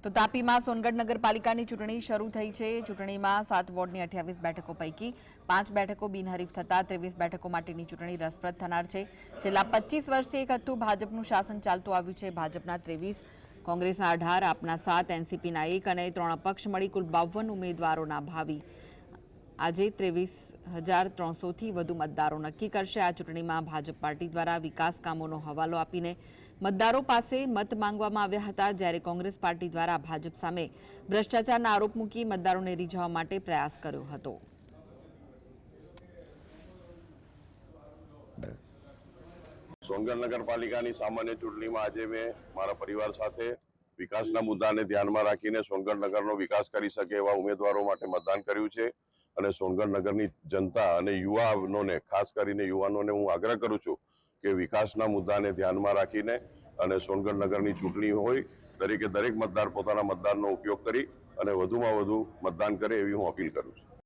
તો તાપીમાં સોનગઢ નગરપાલિકાની ચૂંટણી શરૂ થઈ છે। ચૂંટણીમાં 7 વોર્ડની 28 બેઠકો પૈકી 5 બેઠકો બિનહરીફ થતા 23 બેઠકો માટેની ચૂંટણી રસપ્રદ થનાર છે। છેલ્લા 25 વર્ષથી એક હતું ભાજપનું શાસન ચાલતું આવ્યું છે। ભાજપના 23, કોંગ્રેસના 18, આપના 7, એનસીપીના 1 અને 3 અપક્ષ મળી કુલ 52 ઉમેદવારોના ભાવિ આજે 23,300થી વધુ મતદારો નક્કી કરશે। આ ચૂંટણીમાં ભાજપ પાર્ટી દ્વારા વિકાસ કામોનો હવાલો આપીને મતદારો પાસે મત માંગવામાં આવ્યા હતા, જ્યારે કોંગ્રેસ પાર્ટી દ્વારા ભાજપ સામે ભ્રષ્ટાચારના આરોપ મૂકી મતદારોને રીઝવવા માટે પ્રયાસ કર્યો હતો। સોનગઢ નગરપાલિકાની સામાન્ય ચૂંટણીમાં આજે મેં મારા પરિવાર સાથે વિકાસના મુદ્દાને ધ્યાનમાં રાખીને સોનગઢ નગરનો વિકાસ કરી શકે એવા ઉમેદવારો માટે મતદાન કર્યું છે અને સોનગઢ નગરની જનતા અને યુવાનોને, ખાસ કરીને યુવાનોને હું આગ્રહ કરું છું કે વિકાસના મુદ્દાને ધ્યાનમાં રાખીને અને સોનગઢ નગરની ચૂંટણી હોય દરેક મતદાર પોતાના મતદાનનો ઉપયોગ કરી અને વધુમાં વધુ મતદાન કરે એવી હું અપીલ કરું છું।